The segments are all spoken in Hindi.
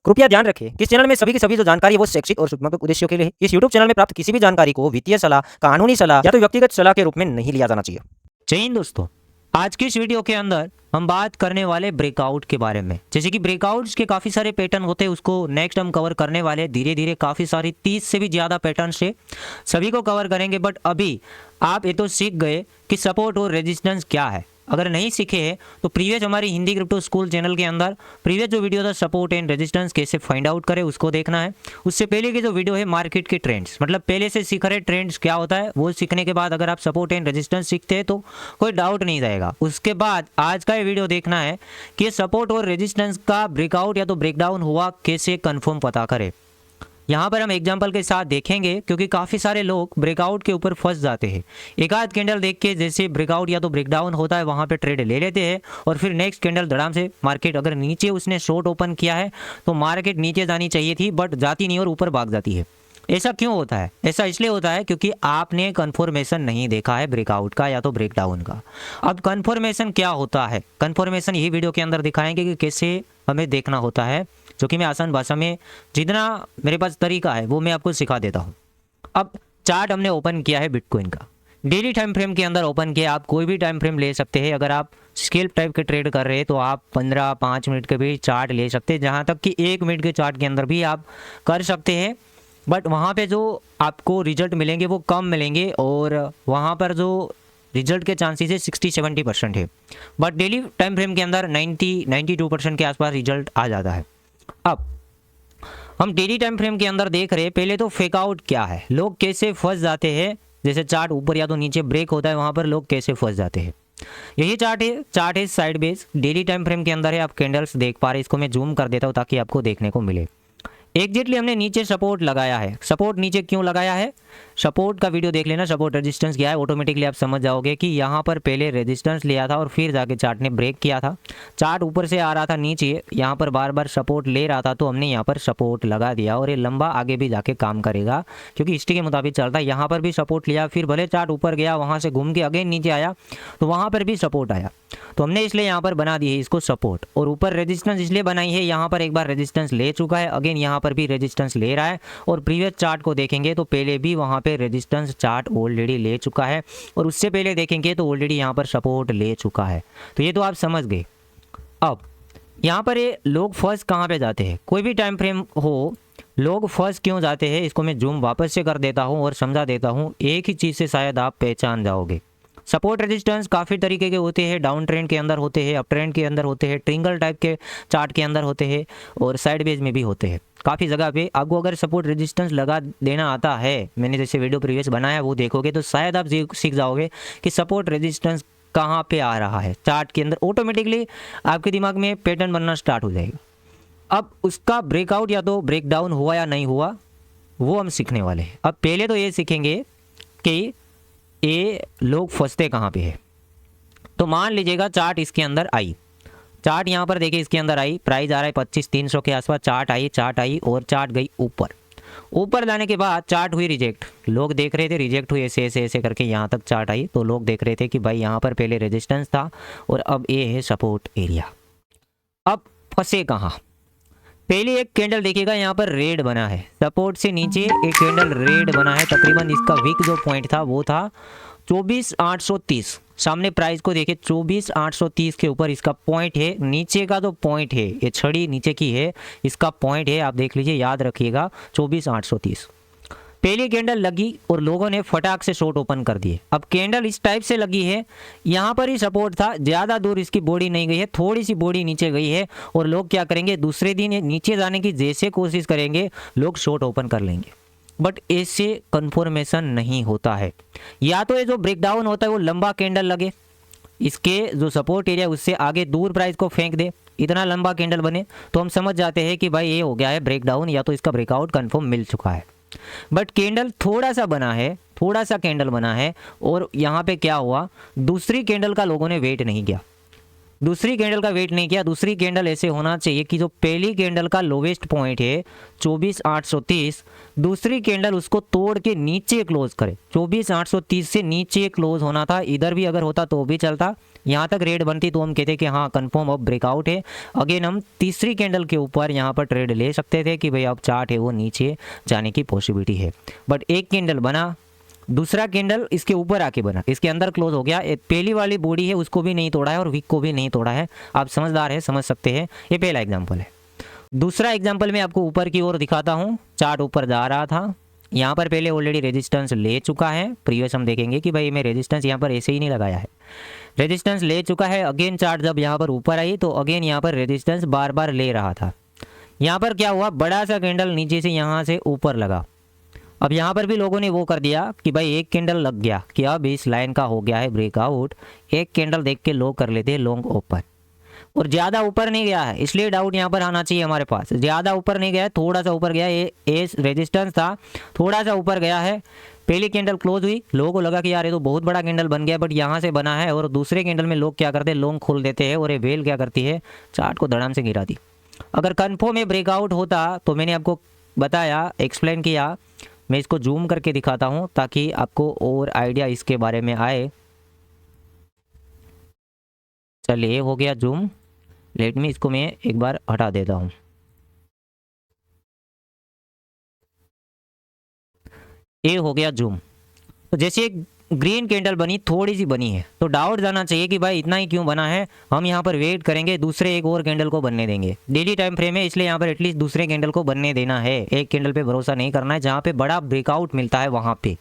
कृपया ध्यान रखें कि इस चैनल में सभी की सभी जो जानकारी है वो शैक्षिक और सूचनात्मक उद्देश्यों के लिए है। इस यूट्यूब चैनल में प्राप्त किसी भी जानकारी को वित्तीय सलाह, कानूनी सलाह या तो व्यक्तिगत सलाह के रूप में नहीं लिया जाना चाहिए। जय हिंद दोस्तों, आज की इस वीडियो के अंदर हम बात करने वाले ब्रेकआउट के बारे में। जैसे कि ब्रेकआउट्स के काफ़ी सारे पैटर्न होते हैं, उसको नेक्स्ट हम कवर करने वाले धीरे धीरे काफ़ी सारी 30 से भी ज़्यादा पैटर्न से सभी को कवर करेंगे। बट अभी आप ये तो सीख गए कि सपोर्ट और रेजिस्टेंस क्या है। अगर नहीं सीखे हैं तो प्रीवियस हमारी हिंदी क्रिप्टो स्कूल चैनल के अंदर प्रीवियस जो वीडियो था सपोर्ट एंड रेजिस्टेंस कैसे फाइंड आउट करें उसको देखना है। उससे पहले की जो वीडियो है मार्केट के ट्रेंड्स, मतलब पहले से सीख रहे ट्रेंड्स क्या होता है वो सीखने के बाद अगर आप सपोर्ट एंड रेजिस्टेंस सीखते हैं तो कोई डाउट नहीं रहेगा। उसके बाद आज का ये वीडियो देखना है कि सपोर्ट और रेजिस्टेंस का ब्रेकआउट या तो ब्रेकडाउन हुआ कैसे कन्फर्म पता करें। यहाँ पर हम एग्जाम्पल के साथ देखेंगे क्योंकि काफ़ी सारे लोग ब्रेकआउट के ऊपर फंस जाते हैं। एक आध कैंडल देख के जैसे ब्रेकआउट या तो ब्रेकडाउन होता है वहाँ पे ट्रेड ले लेते हैं और फिर नेक्स्ट कैंडल धड़ाम से मार्केट अगर नीचे उसने शॉर्ट ओपन किया है तो मार्केट नीचे जानी चाहिए थी बट जाती नहीं और ऊपर भाग जाती है। ऐसा क्यों होता है? ऐसा इसलिए होता है क्योंकि आपने कन्फर्मेशन नहीं देखा है ब्रेकआउट का या तो ब्रेकडाउन का। अब कन्फर्मेशन क्या होता है, कन्फर्मेशन यही वीडियो के अंदर दिखाएंगे कि कैसे हमें देखना होता है, जो कि मैं आसान भाषा में जितना मेरे पास तरीका है वो मैं आपको सिखा देता हूँ। अब चार्ट हमने ओपन किया है बिटकॉइन का, डेली टाइम फ्रेम के अंदर ओपन किया। आप कोई भी टाइम फ्रेम ले सकते हैं। अगर आप स्केल टाइप के ट्रेड कर रहे हैं तो आप 15-5 मिनट के भी चार्ट ले सकते हैं, जहाँ तक कि 1 मिनट के चार्ट के अंदर भी आप कर सकते हैं। बट वहाँ पे जो आपको रिजल्ट मिलेंगे वो कम मिलेंगे और वहाँ पर जो रिजल्ट के चांसेस है 60-70% है। बट डेली टाइम फ्रेम के अंदर 90-92% के आसपास रिजल्ट आ जाता है। अब हम डेली टाइम फ्रेम के अंदर देख रहे हैं, पहले तो फेकआउट क्या है, लोग कैसे फंस जाते हैं। जैसे चार्ट ऊपर या तो नीचे ब्रेक होता है वहाँ पर लोग कैसे फंस जाते हैं। यही चार्ट है side base, daily time frame के अंदर है। आप कैंडल्स देख पा रहे हैं, इसको मैं जूम कर देता हूँ ताकि आपको देखने को मिले। एग्जैक्टली हमने नीचे सपोर्ट लगाया है। सपोर्ट नीचे क्यों लगाया है, सपोर्ट का वीडियो देख लेना। सपोर्ट रेजिस्टेंस क्या है ऑटोमेटिकली आप समझ जाओगे कि यहाँ पर पहले रेजिस्टेंस लिया था और फिर जाके चार्ट ने ब्रेक किया था। चार्ट ऊपर से आ रहा था नीचे, यहाँ पर बार बार सपोर्ट ले रहा था तो हमने यहाँ पर सपोर्ट लगा दिया और ये लंबा आगे भी जाके काम करेगा क्योंकि हिस्ट्री के मुताबिक चलता है। यहाँ पर भी सपोर्ट लिया, फिर भले चार्ट ऊपर गया, वहाँ से घूम के अगेन नीचे आया तो वहाँ पर भी सपोर्ट आया, तो हमने इसलिए यहाँ पर बना दी है इसको सपोर्ट। और ऊपर रेजिस्टेंस इसलिए बनाई है, यहाँ पर एक बार रेजिस्टेंस ले चुका है, अगेन यहाँ पर भी रेजिस्टेंस ले रहा है। और प्रीवियस चार्ट को देखेंगे तो पहले भी वहाँ पे रेजिस्टेंस चार्ट ऑलरेडी ले चुका है और उससे पहले देखेंगे तो ऑलरेडी यहाँ पर सपोर्ट ले चुका है। तो ये तो आप समझ गए। अब यहाँ पर ये लोग फर्स्ट कहाँ पे जाते हैं, कोई भी टाइम फ्रेम हो, लोग फर्स्ट क्यों जाते हैं इसको मैं जूम वापस से कर देता हूँ और समझा देता हूँ। एक ही चीज़ से शायद आप पहचान जाओगे। सपोर्ट रेजिस्टेंस काफ़ी तरीके के होते हैं, डाउन ट्रेंड के अंदर होते हैं, अप ट्रेंड के अंदर होते हैं, ट्रिंगल टाइप के चार्ट के अंदर होते हैं और साइड बेज में भी होते हैं। काफ़ी जगह पे आपको अगर सपोर्ट रेजिस्टेंस लगा देना आता है, मैंने जैसे वीडियो प्रीवियस बनाया वो देखोगे तो शायद आप सीख जाओगे कि सपोर्ट रेजिस्टेंस कहाँ पे आ रहा है चार्ट के अंदर। ऑटोमेटिकली आपके दिमाग में पैटर्न बनना स्टार्ट हो जाएगा। अब उसका ब्रेकआउट या तो ब्रेकडाउन हुआ या नहीं हुआ वो हम सीखने वाले हैं। अब पहले तो ये सीखेंगे कि ये लोग फंसते कहाँ पे है। तो मान लीजिएगा चार्ट इसके अंदर आई, चार्ट यहाँ पर देखिए इसके अंदर आई, प्राइस आ रहा है 25,300 के आसपास, चार्ट आई और चार्ट गई ऊपर जाने के बाद चार्ट हुई रिजेक्ट। लोग देख रहे थे रिजेक्ट हुई, ऐसे ऐसे ऐसे करके यहाँ तक चार्ट आई तो लोग देख रहे थे कि भाई यहाँ पर पहले रेजिस्टेंस था और अब ये है सपोर्ट एरिया। अब फंसे कहाँ, पहले एक कैंडल देखिएगा यहाँ पर रेड बना है, सपोर्ट से नीचे एक कैंडल रेड बना है। तकरीबन इसका वीक जो पॉइंट था वो था 24,830। सामने प्राइस को देखिए 24,830 के ऊपर इसका पॉइंट है। नीचे का जो पॉइंट है ये छड़ी नीचे की है, इसका पॉइंट है आप देख लीजिए, याद रखिएगा 24,830। पहली कैंडल लगी और लोगों ने फटाक से शॉर्ट ओपन कर दिए। अब कैंडल इस टाइप से लगी है, यहाँ पर ही सपोर्ट था, ज़्यादा दूर इसकी बॉडी नहीं गई है, थोड़ी सी बॉडी नीचे गई है और लोग क्या करेंगे दूसरे दिन ये नीचे जाने की जैसे कोशिश करेंगे लोग शॉर्ट ओपन कर लेंगे। बट ऐसे कन्फर्मेशन नहीं होता है। या तो ये जो ब्रेकडाउन होता है वो लंबा कैंडल लगे, इसके जो सपोर्ट एरिया उससे आगे दूर प्राइस को फेंक दे, इतना लंबा कैंडल बने तो हम समझ जाते हैं कि भाई ये हो गया है ब्रेकडाउन या तो इसका ब्रेकआउट कन्फर्म मिल चुका है। बट कैंडल थोड़ा सा कैंडल बना है और यहाँ पे क्या हुआ, दूसरी कैंडल का लोगों ने वेट नहीं किया। दूसरी कैंडल का वेट नहीं किया। दूसरी कैंडल ऐसे होना चाहिए कि जो पहली कैंडल का लोवेस्ट पॉइंट है 24,830, दूसरी कैंडल उसको तोड़ के नीचे क्लोज करे। 24,830 से नीचे क्लोज होना था। इधर भी अगर होता तो भी चलता, यहाँ तक रेड बनती तो हम कहते कि हाँ कंफर्म अब ब्रेकआउट है। अगेन हम तीसरी कैंडल के ऊपर यहाँ पर ट्रेड ले सकते थे कि भाई अब चार्ट है वो नीचे जाने की पॉसिबिलिटी है। बट एक कैंडल बना, दूसरा कैंडल इसके ऊपर आके बना, इसके अंदर क्लोज हो गया। पहली वाली बॉडी है उसको भी नहीं तोड़ा है और वीक को भी नहीं तोड़ा है। आप समझदार है, समझ सकते हैं। ये पहला एग्जाम्पल है। दूसरा एग्जाम्पल मैं आपको ऊपर की ओर दिखाता हूँ। चार्ट ऊपर जा रहा था, यहाँ पर पहले ऑलरेडी रेजिस्टेंस ले चुका है। प्रीवियस हम देखेंगे कि भाई मैं रेजिस्टेंस यहाँ पर ऐसे ही नहीं लगाया है, रेजिस्टेंस ले चुका है। अगेन चार्ट जब यहाँ पर ऊपर आई तो अगेन यहाँ पर रेजिस्टेंस बार बार ले रहा था। यहाँ पर क्या हुआ, बड़ा सा कैंडल नीचे से यहाँ से ऊपर लगा। अब यहाँ पर भी लोगों ने वो कर दिया कि भाई एक कैंडल लग गया कि अब इस लाइन का हो गया है ब्रेकआउट, एक कैंडल देख के लो कर लेते हैं लॉन्ग ओपन। और ज़्यादा ऊपर नहीं गया है, इसलिए डाउट यहाँ पर आना चाहिए हमारे पास। ज़्यादा ऊपर नहीं गया है, थोड़ा सा ऊपर गया। ये रेजिस्टेंस था, थोड़ा सा ऊपर गया है। पहली कैंडल क्लोज हुई, लोगों को लगा कि यार ये तो बहुत बड़ा कैंडल बन गया, बट यहाँ से बना है। और दूसरे कैंडल में लोग क्या करते हैं, लॉन्ग खोल देते हैं और ये वेल क्या करती है, चार्ट को धड़ाम से गिरा दी। अगर कन्फर्म में ब्रेकआउट होता तो मैंने आपको बताया, एक्सप्लेन किया। मैं इसको जूम करके दिखाता हूँ ताकि आपको और आइडिया इसके बारे में आए। चलिए हो गया जूम। लेट मी इसको मैं एक बार हटा देता हूँ। ये हो गया जूम। तो जैसे एक ग्रीन कैंडल बनी, थोड़ी सी बनी है, तो डाउट जाना चाहिए कि भाई इतना ही क्यों बना है। हम यहाँ पर वेट करेंगे, दूसरे एक और कैंडल को बनने देंगे। डेली टाइम फ्रेम है, इसलिए यहाँ पर एटलीस्ट दूसरे कैंडल को बनने देना है। एक कैंडल पे भरोसा नहीं करना है। जहाँ पे बड़ा ब्रेकआउट मिलता है, वहाँ पे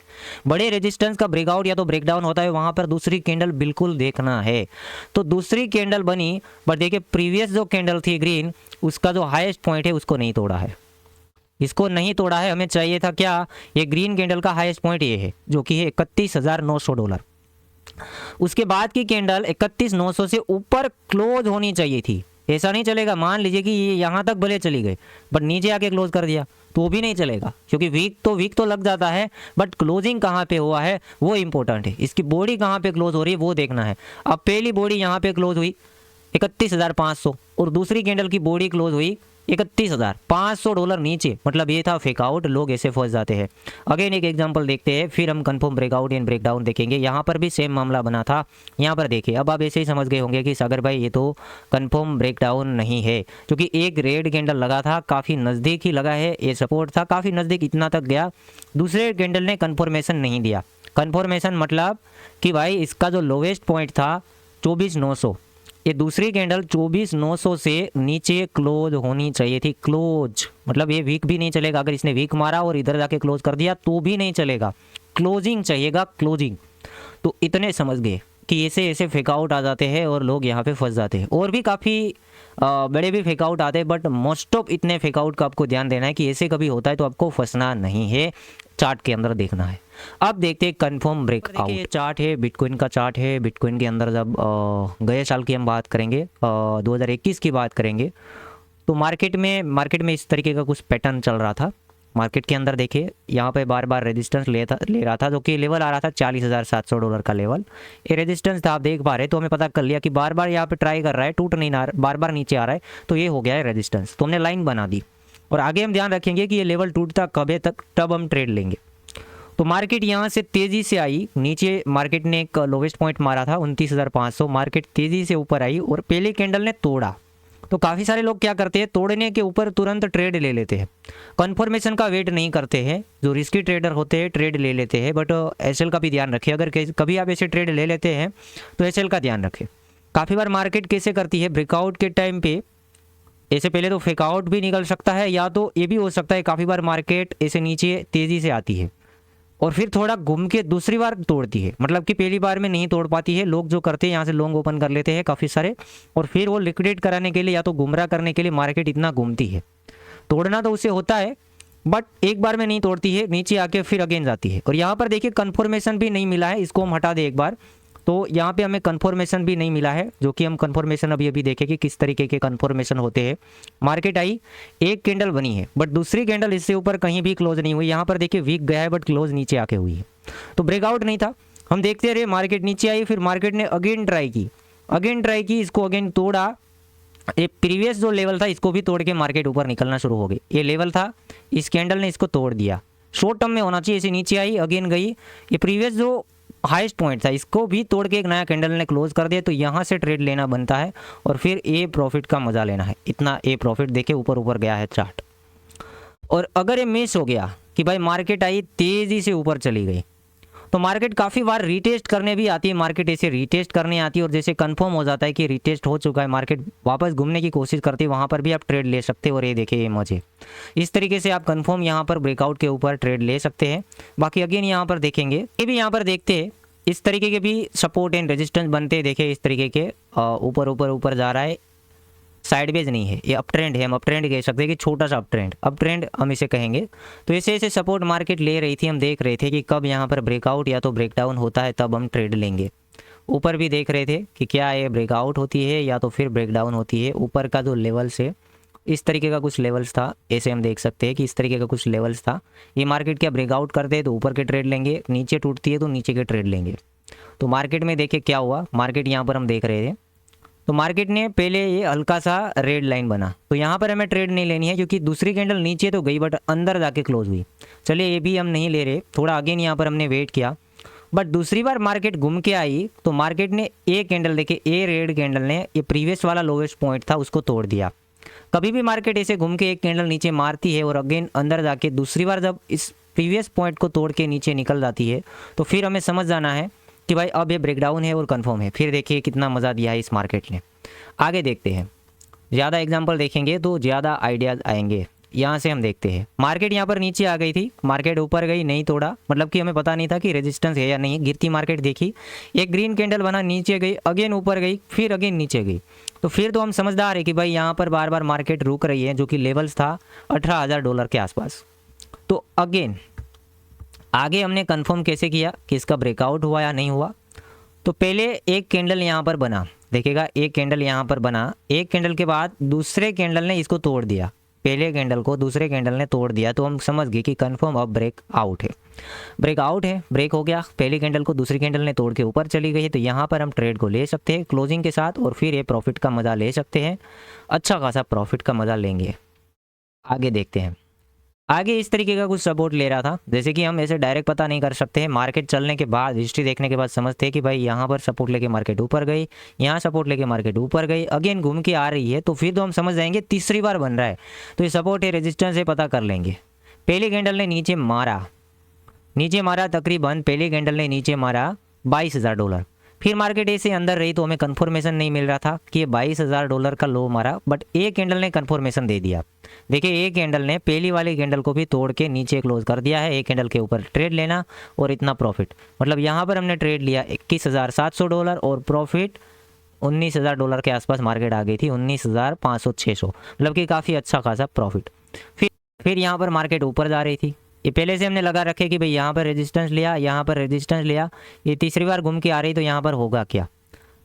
बड़े रेजिस्टेंस का ब्रेकआउट या तो ब्रेकडाउन होता है, वहाँ पर दूसरी कैंडल बिल्कुल देखना है। तो दूसरी कैंडल बनी, बट देखिए प्रीवियस जो कैंडल थी ग्रीन, उसका जो हाईएस्ट पॉइंट है उसको नहीं तोड़ा है, इसको नहीं तोड़ा है। हमें चाहिए था क्या, ये ग्रीन कैंडल का हाईएस्ट पॉइंट ये है जो कि है $31,900। उसके बाद की कैंडल 31,900 से ऊपर क्लोज होनी चाहिए थी। ऐसा नहीं चलेगा, मान लीजिए कि ये यहाँ तक भले चली गई बट नीचे आके क्लोज कर दिया तो भी नहीं चलेगा, क्योंकि वीक तो लग जाता है, बट क्लोजिंग कहाँ पे हुआ है वो इंपॉर्टेंट है। इसकी बॉडी कहाँ पे क्लोज हो रही है वो देखना है। अब पहली बॉडी यहाँ पे क्लोज हुई 31,500 और दूसरी कैंडल की बॉडी क्लोज हुई $31,500 नीचे, मतलब ये था फेकआउट। लोग ऐसे फंस जाते हैं। अगेन एक एग्जांपल देखते हैं, फिर हम कंफर्म ब्रेकआउट एंड ब्रेकडाउन देखेंगे। यहाँ पर भी सेम मामला बना था। यहाँ पर देखिए, अब आप ऐसे ही समझ गए होंगे कि सागर भाई ये तो कंफर्म ब्रेकडाउन नहीं है, क्योंकि एक रेड कैंडल लगा था, काफ़ी नज़दीक ही लगा है, ये सपोर्ट था, काफ़ी नज़दीक इतना तक गया। दूसरे कैंडल ने कन्फर्मेशन नहीं दिया। कन्फर्मेशन मतलब कि भाई इसका जो लोवेस्ट पॉइंट था 24,900, ये दूसरी कैंडल 24,900 से नीचे क्लोज होनी चाहिए थी। क्लोज मतलब ये वीक भी नहीं चलेगा। अगर इसने वीक मारा और इधर जाके क्लोज कर दिया तो भी नहीं चलेगा, क्लोजिंग चाहिएगा, क्लोजिंग। तो इतने समझ गए कि ऐसे ऐसे फेकआउट आ जाते हैं और लोग यहाँ पे फंस जाते हैं। और भी काफ़ी बड़े भी फेकआउट आते हैं, बट मोस्ट ऑफ इतने फेकआउट का आपको ध्यान देना है कि ऐसे कभी होता है तो आपको फंसना नहीं है, चार्ट के अंदर देखना है। अब देखते हैं कंफर्म ब्रेकआउट। चार्ट है, बिटकॉइन का चार्ट है। बिटकॉइन के अंदर जब गए साल की हम बात करेंगे, 2021 की बात करेंगे, तो मार्केट में इस तरीके का कुछ पैटर्न चल रहा था। मार्केट के अंदर देखिए, यहाँ पे बार बार रेजिस्टेंस ले रहा था, जो कि लेवल आ रहा था $40,700 का लेवल। ये रेजिस्टेंस था, आप देख पा रहे, तो हमें पता कर लिया कि बार बार यहाँ पे ट्राई कर रहा है, टूट नहीं रहा, बार बार नीचे आ रहा है, तो ये हो गया है रेजिस्टेंस। तो हमने लाइन बना दी और आगे हम ध्यान रखेंगे कि ये लेवल टूटता कब तक, तब हम ट्रेड लेंगे। तो मार्केट यहाँ से तेज़ी से आई नीचे, मार्केट ने एक लोवेस्ट पॉइंट मारा था 29,500, मार्केट तेज़ी से ऊपर आई और पहले कैंडल ने तोड़ा। तो काफ़ी सारे लोग क्या करते हैं, तोड़ने के ऊपर तुरंत ट्रेड ले लेते हैं, कन्फर्मेशन का वेट नहीं करते हैं। जो रिस्की ट्रेडर होते हैं ट्रेड ले लेते हैं, बट एसएल का भी ध्यान रखें। अगर कभी आप ऐसे ट्रेड ले लेते हैं तो एसएल का ध्यान रखें। काफ़ी बार मार्केट कैसे करती है, ब्रेकआउट के टाइम पे ऐसे पहले तो फेकआउट भी निकल सकता है, या तो ये भी हो सकता है काफ़ी बार मार्केट ऐसे नीचे तेज़ी से आती है और फिर थोड़ा घूम के दूसरी बार तोड़ती है, मतलब कि पहली बार में नहीं तोड़ पाती है। लोग जो करते हैं यहाँ से लॉन्ग ओपन कर लेते हैं काफ़ी सारे, और फिर वो लिक्विडेट कराने के लिए या तो गुमराह करने के लिए मार्केट इतना घूमती है। तोड़ना तो उसे होता है, बट एक बार में नहीं तोड़ती है, नीचे आके फिर अगेन जाती है। और यहाँ पर देखिए कन्फर्मेशन भी नहीं मिला है, इसको हम हटा दें एक बार। तो यहाँ पे हमें कन्फर्मेशन भी नहीं मिला है, जो कि हम कन्फर्मेशन अभी देखें कि किस तरीके के कन्फर्मेशन होते हैं। मार्केट आई, एक कैंडल बनी है, बट दूसरी कैंडल इससे ऊपर कहीं भी क्लोज नहीं हुई। यहाँ पर देखिए वीक गया है, बट क्लोज नीचे आके हुई है, तो ब्रेकआउट नहीं था। हम देखते रहे, मार्केट नीचे आई, फिर मार्केट ने अगेन ट्राई की, अगेन ट्राई की, इसको अगेन तोड़ा, ये प्रीवियस जो लेवल था इसको भी तोड़ के मार्केट ऊपर निकलना शुरू हो गई। ये लेवल था, इस कैंडल ने इसको तोड़ दिया, शॉर्ट टर्म में होना चाहिए, इसे नीचे आई अगेन गई, ये प्रीवियस जो हाईएस्ट पॉइंट था इसको भी तोड़ के एक नया कैंडल ने क्लोज कर दिया। तो यहाँ से ट्रेड लेना बनता है और फिर ए प्रॉफिट का मजा लेना है। इतना ए प्रॉफिट देखे ऊपर ऊपर गया है चार्ट। और अगर ये मिस हो गया कि भाई मार्केट आई तेज़ी से ऊपर चली गई, तो मार्केट काफ़ी बार रीटेस्ट करने भी आती है, मार्केट ऐसे रीटेस्ट करने आती है और जैसे कंफर्म हो जाता है कि रीटेस्ट हो चुका है, मार्केट वापस घूमने की कोशिश करती है, वहाँ पर भी आप ट्रेड ले सकते हो। और ये देखिए ये मजे, इस तरीके से आप कंफर्म यहाँ पर ब्रेकआउट के ऊपर ट्रेड ले सकते हैं। बाकी अगेन यहाँ पर देखेंगे, ये भी यहाँ पर देखते हैं, इस तरीके के भी सपोर्ट एंड रेजिस्टेंस बनते हैं। देखिए इस तरीके के ऊपर ऊपर ऊपर जा रहा है, साइडवेज नहीं है, ये अप ट्रेंड है, हम अप ट्रेंड कह सकते हैं कि छोटा सा अप ट्रेंड हम इसे कहेंगे। तो ऐसे ऐसे सपोर्ट मार्केट ले रही थी, हम देख रहे थे कि कब यहाँ पर ब्रेकआउट या तो ब्रेकडाउन होता है तब हम ट्रेड लेंगे। ऊपर भी देख रहे थे कि क्या ये ब्रेकआउट होती है या तो फिर ब्रेकडाउन होती है। ऊपर का जो लेवल्स है इस तरीके का कुछ लेवल्स था, ऐसे हम देख सकते हैं कि इस तरीके का कुछ लेवल्स था। ये मार्केट क्या ब्रेकआउट करते हैं तो ऊपर के ट्रेड लेंगे, नीचे टूटती है तो नीचे के ट्रेड लेंगे। तो मार्केट में देखिए क्या हुआ, मार्केट यहाँ पर हम देख रहे थे, तो मार्केट ने पहले ये हल्का सा रेड लाइन बना, तो यहाँ पर हमें ट्रेड नहीं लेनी है क्योंकि दूसरी कैंडल नीचे तो गई बट अंदर जाके क्लोज हुई। चलिए ये भी हम नहीं ले रहे, थोड़ा अगेन यहाँ पर हमने वेट किया, बट दूसरी बार मार्केट घूम के आई तो मार्केट ने ए कैंडल देखे, ए रेड कैंडल ने ये प्रीवियस वाला लोवेस्ट पॉइंट था उसको तोड़ दिया। कभी भी मार्केट ऐसे घूम के एक कैंडल नीचे मारती है और अगेन अंदर जाके दूसरी बार जब इस प्रीवियस पॉइंट को तोड़ के नीचे निकल जाती है तो फिर हमें समझ जाना है कि भाई अब ये ब्रेकडाउन है और कंफर्म है। फिर देखिए कितना मज़ा दिया है इस मार्केट ने। आगे देखते हैं, ज़्यादा एग्जांपल देखेंगे तो ज़्यादा आइडियाज़ आएंगे। यहाँ से हम देखते हैं, मार्केट यहाँ पर नीचे आ गई थी, मार्केट ऊपर गई, नहीं तोड़ा, मतलब कि हमें पता नहीं था कि रेजिस्टेंस है या नहीं, गिरती मार्केट देखी, एक ग्रीन कैंडल बना, नीचे गई, अगेन ऊपर गई, फिर अगेन नीचे गई। तो फिर तो हम समझदार है कि भाई यहाँ पर बार बार मार्केट रुक रही है, जो कि लेवल्स था $18,000 के आसपास। तो अगेन आगे हमने कंफर्म कैसे किया कि इसका ब्रेकआउट हुआ या नहीं हुआ। तो पहले एक कैंडल यहाँ पर बना, देखिएगा एक कैंडल यहाँ पर बना, एक कैंडल के बाद दूसरे कैंडल ने इसको तोड़ दिया, पहले कैंडल को दूसरे कैंडल ने तोड़ दिया, तो हम समझ गए कि कंफर्म अब ब्रेकआउट है, ब्रेकआउट है, ब्रेक हो गया। पहली कैंडल को दूसरी कैंडल ने तोड़ के ऊपर चली गई, तो यहाँ पर हम ट्रेड को ले सकते हैं क्लोजिंग के साथ और फिर ये प्रॉफिट का मज़ा ले सकते हैं, अच्छा खासा प्रॉफिट का मज़ा लेंगे। आगे देखते हैं, आगे इस तरीके का कुछ सपोर्ट ले रहा था, जैसे कि हम ऐसे डायरेक्ट पता नहीं कर सकते हैं, मार्केट चलने के बाद हिस्ट्री देखने के बाद समझते हैं कि भाई यहाँ पर सपोर्ट लेके मार्केट ऊपर गई, यहाँ सपोर्ट लेके मार्केट ऊपर गई, अगेन घूम के आ रही है, तो फिर तो हम समझ जाएंगे तीसरी बार बन रहा है, तो ये सपोर्ट है रेजिस्टेंस है, पता कर लेंगे। पहली कैंडल ने नीचे मारा तकरीबन, पहली कैंडल ने नीचे मारा $22,000, फिर मार्केट ऐसे अंदर रही तो हमें कंफर्मेशन नहीं मिल रहा था कि ये $22,000 का लो मारा, बट एक कैंडल ने कंफर्मेशन दे दिया। देखिए एक कैंडल ने पहली वाली कैंडल को भी तोड़ के नीचे क्लोज कर दिया है, एक कैंडल के ऊपर ट्रेड लेना और इतना प्रॉफिट, मतलब यहाँ पर हमने ट्रेड लिया $21,700 और प्रॉफिट $19,000 के आसपास मार्केट आ गई थी, 19,500-600, मतलब कि काफ़ी अच्छा खासा प्रॉफिट। फिर यहाँ पर मार्केट ऊपर जा रही थी, ये पहले से हमने लगा रखे कि भाई यहाँ पर रेजिस्टेंस लिया, यहाँ पर रेजिस्टेंस लिया, ये तीसरी बार घूम के आ रही तो यहाँ पर होगा क्या।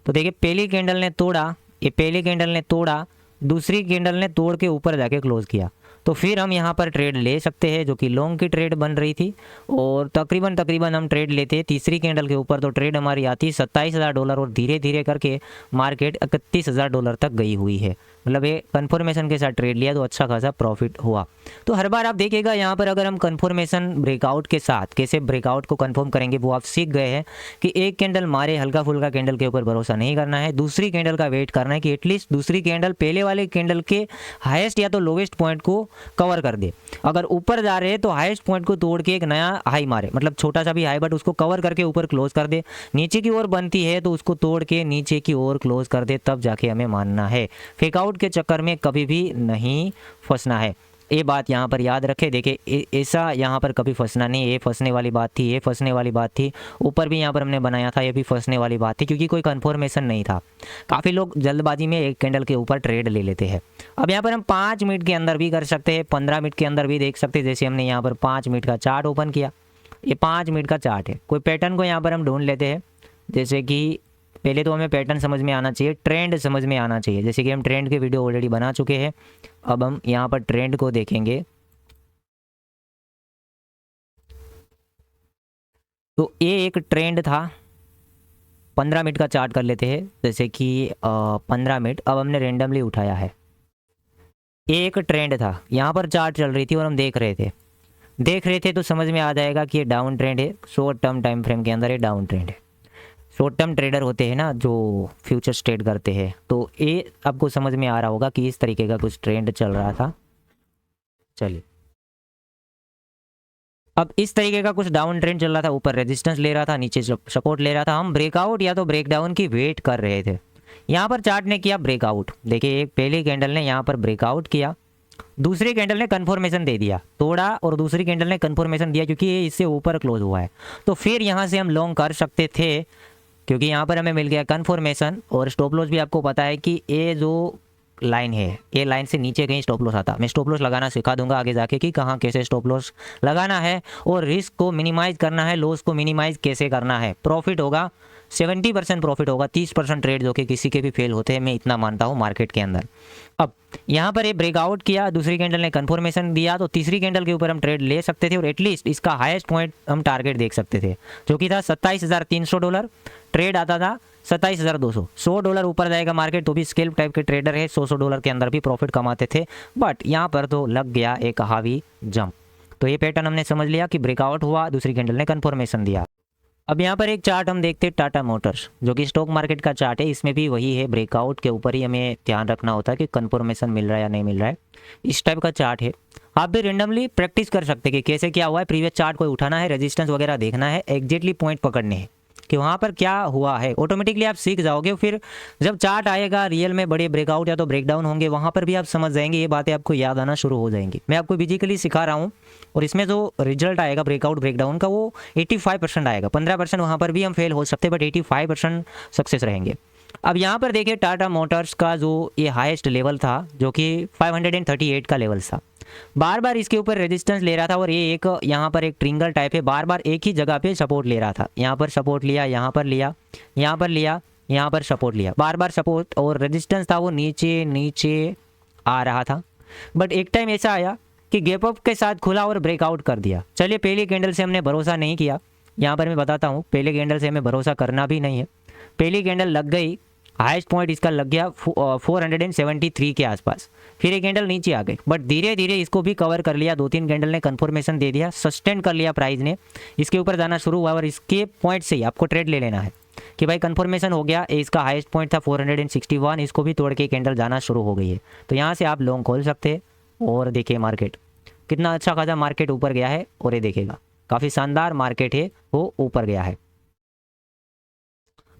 तो देखिए पहली कैंडल ने तोड़ा, ये पहली कैंडल ने तोड़ा, दूसरी कैंडल ने तोड़ के ऊपर जाके क्लोज किया, तो फिर हम यहाँ पर ट्रेड ले सकते हैं, जो कि लॉन्ग की ट्रेड बन रही थी और तकरीबन हम ट्रेड लेते हैं तीसरी कैंडल के ऊपर, तो ट्रेड हमारी आती $27,000 और धीरे धीरे करके मार्केट $31,000 तक गई हुई है, मतलब ये कन्फर्मेशन के साथ ट्रेड लिया तो अच्छा खासा प्रॉफिट हुआ। तो हर बार आप देखिएगा यहाँ पर अगर हम कन्फर्मेशन ब्रेकआउट के साथ कैसे ब्रेकआउट को कन्फर्म करेंगे वो आप सीख गए हैं कि एक कैंडल मारे हल्का फुल्का कैंडल के ऊपर भरोसा नहीं करना है, दूसरी कैंडल का वेट करना है कि एटलीस्ट दूसरी कैंडल पहले वाले कैंडल के हाईएस्ट या तो लोवेस्ट पॉइंट को कवर कर दे। अगर ऊपर जा रहे हैं तो हाईएस्ट पॉइंट को तोड़ के एक नया हाई मारे, मतलब छोटा सा भी हाई बट उसको कवर करके ऊपर क्लोज कर दे, नीचे की ओर बनती है तो उसको तोड़ के नीचे की ओर क्लोज कर दे, तब जाके हमें मानना है। फेकआउट के चक्कर में कभी भी नहीं फंसना है, ये बात यहाँ पर याद रखें। देखिए ऐसा यहाँ पर कभी फंसना नहीं, ये फंसने वाली बात थी, ये फंसने वाली बात थी, ऊपर भी यहाँ पर हमने बनाया था, ये भी फंसने वाली बात थी क्योंकि कोई कन्फर्मेशन नहीं था। काफ़ी लोग जल्दबाजी में एक कैंडल के ऊपर ट्रेड ले लेते हैं। अब यहाँ पर हम 5 मिनट के अंदर भी कर सकते हैं, 15 मिनट के अंदर भी देख सकते हैं, जैसे हमने यहाँ पर 5 मिनट का चार्ट ओपन किया, ये 5 मिनट का चार्ट है। कोई पैटर्न को यहाँ पर हम ढूंढ लेते हैं, जैसे कि पहले तो हमें पैटर्न समझ में आना चाहिए, ट्रेंड समझ में आना चाहिए, जैसे कि हम ट्रेंड के वीडियो ऑलरेडी बना चुके हैं। अब हम यहाँ पर ट्रेंड को देखेंगे तो ये एक ट्रेंड था, 15 मिनट का चार्ट कर लेते हैं, जैसे कि 15 मिनट। अब हमने रेंडमली उठाया है, एक ट्रेंड था, यहाँ पर चार्ट चल रही थी और हम देख रहे थे तो समझ में आ जाएगा कि ये डाउन ट्रेंड है। शॉर्ट टर्म टाइम फ्रेम के अंदर ये डाउन ट्रेंड है। शॉर्ट टर्म ट्रेडर होते हैं ना जो फ्यूचर्स ट्रेड करते हैं, तो ये आपको समझ में आ रहा होगा कि इस तरीके का कुछ ट्रेंड चल रहा था। चलिए, अब इस तरीके का कुछ डाउन ट्रेंड चल रहा था, ऊपर रेजिस्टेंस ले रहा था, नीचे सपोर्ट ले रहा था। हम ब्रेकआउट या तो ब्रेकडाउन की वेट कर रहे थे। यहाँ पर चार्ट ने किया ब्रेकआउट, देखिए एक पहली कैंडल ने यहाँ पर ब्रेकआउट किया, दूसरी कैंडल ने कंफर्मेशन दे दिया, तोड़ा और दूसरी कैंडल ने कंफर्मेशन दिया क्योंकि ये इससे ऊपर क्लोज हुआ है। तो फिर यहाँ से हम लॉन्ग कर सकते थे क्योंकि यहाँ पर हमें मिल गया कंफर्मेशन। और स्टॉप लॉस भी आपको पता है कि ये जो लाइन है, ये लाइन से नीचे कहीं स्टॉप लॉस आता। मैं स्टॉप लॉस लगाना सिखा दूंगा आगे जाके कि कहाँ कैसे स्टॉप लॉस लगाना है और रिस्क को मिनिमाइज करना है, लॉस को मिनिमाइज कैसे करना है। प्रॉफिट होगा 70% प्रॉफिट होगा, 30% ट्रेड जो कि किसी के भी फेल होते हैं, मैं इतना मानता हूँ मार्केट के अंदर। अब यहाँ पर ये ब्रेकआउट किया, दूसरी कैंडल ने कंफर्मेशन दिया, तो तीसरी कैंडल के ऊपर हम ट्रेड ले सकते थे और एटलीस्ट इसका हाईएस्ट पॉइंट हम टारगेट देख सकते थे जो कि था $27,300। ट्रेड आता था $27,200। $100 ऊपर जाएगा मार्केट तो भी स्केल टाइप के ट्रेडर है, $100 के अंदर भी प्रॉफिट कमाते थे। बट यहाँ पर तो लग गया एक हावी जंप। तो ये पैटर्न हमने समझ लिया कि ब्रेकआउट हुआ, दूसरी कैंडल ने कंफर्मेशन दिया। अब यहाँ पर एक चार्ट हम देखते हैं टाटा मोटर्स, जो कि स्टॉक मार्केट का चार्ट है। इसमें भी वही है, ब्रेकआउट के ऊपर ही हमें ध्यान रखना होता है कि कंफर्मेशन मिल रहा है या नहीं मिल रहा है। इस टाइप का चार्ट है। आप भी रेंडमली प्रैक्टिस कर सकते हैं कि कैसे क्या हुआ है। प्रीवियस चार्ट को उठाना है, रेजिस्टेंस वगैरह देखना है, एग्जैक्टली पॉइंट पकड़ने हैं कि वहाँ पर क्या हुआ है। ऑटोमेटिकली आप सीख जाओगे। फिर जब चार्ट आएगा रियल में बड़े ब्रेकआउट या तो ब्रेकडाउन होंगे, वहाँ पर भी आप समझ जाएंगे, ये बातें आपको याद आना शुरू हो जाएंगी। मैं आपको फिजिकली सिखा रहा हूँ और इसमें जो रिजल्ट आएगा ब्रेकआउट ब्रेकडाउन का वो 85% आएगा। 15% वहाँ पर भी हम फेल हो सकते हैं बट 85% सक्सेस रहेंगे। अब यहाँ पर देखिए टाटा मोटर्स का जो ये हाईएस्ट लेवल था जो कि 538 का लेवल था, बार बार इसके ऊपर रेजिस्टेंस ले रहा था और ये एक यहाँ पर एक ट्रिंगल टाइप है, बार बार एक ही जगह पे सपोर्ट ले रहा था। यहाँ पर सपोर्ट लिया, यहाँ पर लिया, यहाँ पर लिया, यहाँ पर सपोर्ट लिया, बार बार सपोर्ट और रेजिस्टेंस था वो नीचे नीचे आ रहा था। बट एक टाइम ऐसा आया कि गैप अप के साथ खुला और ब्रेकआउट कर दिया। चलिए, पहली कैंडल से हमने भरोसा नहीं किया, यहाँ पर मैं बताता हूँ, पहले कैंडल से हमें भरोसा करना भी नहीं है। पहली कैंडल लग गई, हाईएस्ट पॉइंट इसका लग गया 473 के आसपास। फिर एक कैंडल नीचे आ गई बट धीरे धीरे इसको भी कवर कर लिया। 2-3 कैंडल ने कंफर्मेशन दे दिया, सस्टेन कर लिया, प्राइस ने इसके ऊपर जाना शुरू हुआ और इसके पॉइंट से ही आपको ट्रेड ले लेना है कि भाई कंफर्मेशन हो गया। इसका हाईएस्ट पॉइंट था 461, इसको भी तोड़ के कैंडल जाना शुरू हो गई है। तो यहाँ से आप लॉन्ग खोल सकते हैं। और देखिए मार्केट कितना अच्छा खासा मार्केट ऊपर गया है और ये देखेगा काफ़ी शानदार मार्केट है, वो ऊपर गया है।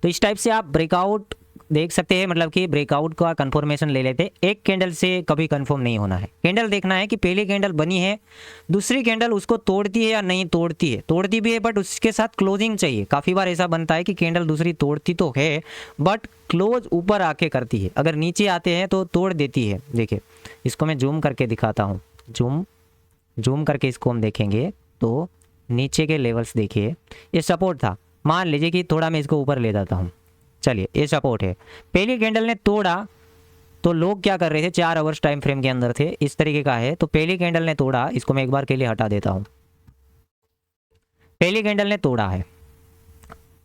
तो इस टाइप से आप ब्रेकआउट देख सकते हैं, मतलब कि ब्रेकआउट का कंफर्मेशन ले लेते। एक कैंडल से कभी कंफर्म नहीं होना है। कैंडल देखना है कि पहली कैंडल बनी है, दूसरी कैंडल उसको तोड़ती है या नहीं तोड़ती है। तोड़ती भी है बट उसके साथ क्लोजिंग चाहिए। काफ़ी बार ऐसा बनता है कि कैंडल दूसरी तोड़ती तो है बट क्लोज ऊपर आके करती है। अगर नीचे आते हैं तो तोड़ देती है। देखिए, इसको मैं जूम करके दिखाता हूँ। जूम करके इसको हम देखेंगे तो नीचे के लेवल्स देखिए, ये सपोर्ट था। मान लीजिए कि थोड़ा मैं इसको ऊपर ले जाता हूँ। चलिए, ये सपोर्ट है। पहली कैंडल ने तोड़ा तो लोग क्या कर रहे थे, 4 आवर्स टाइम फ्रेम के अंदर थे, इस तरीके का है। तो पहली कैंडल ने तोड़ा, इसको मैं एक बार के लिए हटा देता हूँ। पहली कैंडल ने तोड़ा है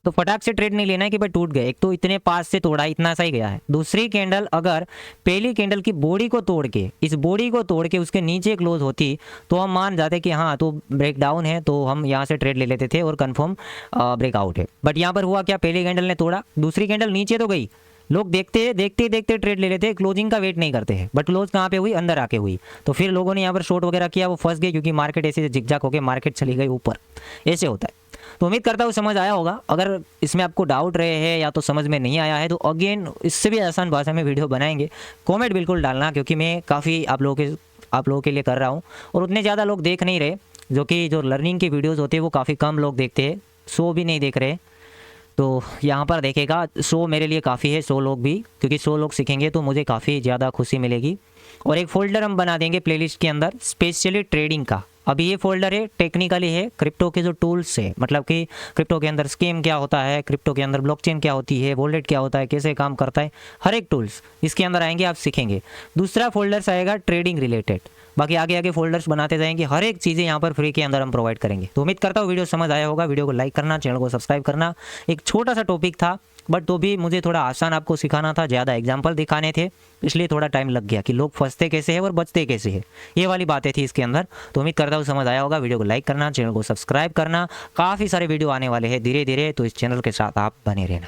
तो फटाक से ट्रेड नहीं लेना है कि भाई टूट गए। एक तो इतने पास से तोड़ा, इतना सा ही गया है। दूसरी कैंडल अगर पहली कैंडल की बॉडी को तोड़ के, इस बॉडी को तोड़ के उसके नीचे क्लोज होती तो हम मान जाते कि हाँ तो ब्रेक डाउन है, तो हम यहाँ से ट्रेड ले लेते थे और कंफर्म ब्रेकआउट है। बट यहाँ पर हुआ क्या, पहली कैंडल ने तोड़ा, दूसरी कैंडल नीचे तो गई, लोग देखते ट्रेड ले लेते हैं, क्लोजिंग का वेट नहीं करते हैं। बट क्लोज कहाँ पे हुई, अंदर आके हुई। तो फिर लोगों ने यहाँ पर शॉर्ट वगैरह किया, वो फंस गए क्योंकि मार्केट ऐसे जिगजाग होकर मार्केट चली गई ऊपर। ऐसे होता है। तो उम्मीद करता हूँ समझ आया होगा। अगर इसमें आपको डाउट रहे हैं या तो समझ में नहीं आया है तो अगेन इससे भी आसान भाषा में वीडियो बनाएंगे। कमेंट बिल्कुल डालना, क्योंकि मैं काफ़ी आप लोगों के लिए कर रहा हूँ और उतने ज़्यादा लोग देख नहीं रहे। जो लर्निंग की वीडियोज़ होते हैं वो काफ़ी कम लोग देखते हैं, 100 भी नहीं देख रहे। तो यहाँ पर देखेगा 100 मेरे लिए काफ़ी है, 100 लोग भी, क्योंकि 100 लोग सीखेंगे तो मुझे काफ़ी ज़्यादा खुशी मिलेगी। और एक फ़ोल्डर हम बना देंगे प्लेलिस्ट के अंदर स्पेशली ट्रेडिंग का। अभी ये फोल्डर है टेक्निकली है, क्रिप्टो के जो टूल्स है, मतलब कि क्रिप्टो के अंदर स्कीम क्या होता है, क्रिप्टो के अंदर ब्लॉकचेन क्या होती है, वॉलेट क्या होता है, कैसे काम करता है, हर एक टूल्स इसके अंदर आएंगे, आप सीखेंगे। दूसरा फोल्डर्स आएगा ट्रेडिंग रिलेटेड। बाकी आगे आगे फोल्डर्स बनाते जाएंगे, हर एक चीज़ें यहाँ पर फ्री के अंदर हम प्रोवाइड करेंगे। तो उम्मीद करता हूँ वीडियो समझ आया होगा। वीडियो को लाइक करना, चैनल को सब्सक्राइब करना। एक छोटा सा टॉपिक था बट तो भी मुझे थोड़ा आसान आपको सिखाना था, ज़्यादा एग्जाम्पल दिखाने थे, इसलिए थोड़ा टाइम लग गया कि लोग फंसते कैसे हैं और बचते कैसे हैं, ये वाली बातें थी इसके अंदर। तो उम्मीद करता हूँ समझ आया होगा। वीडियो को लाइक करना, चैनल को सब्सक्राइब करना, काफ़ी सारे वीडियो आने वाले हैं धीरे धीरे, तो इस चैनल के साथ आप बने रहना।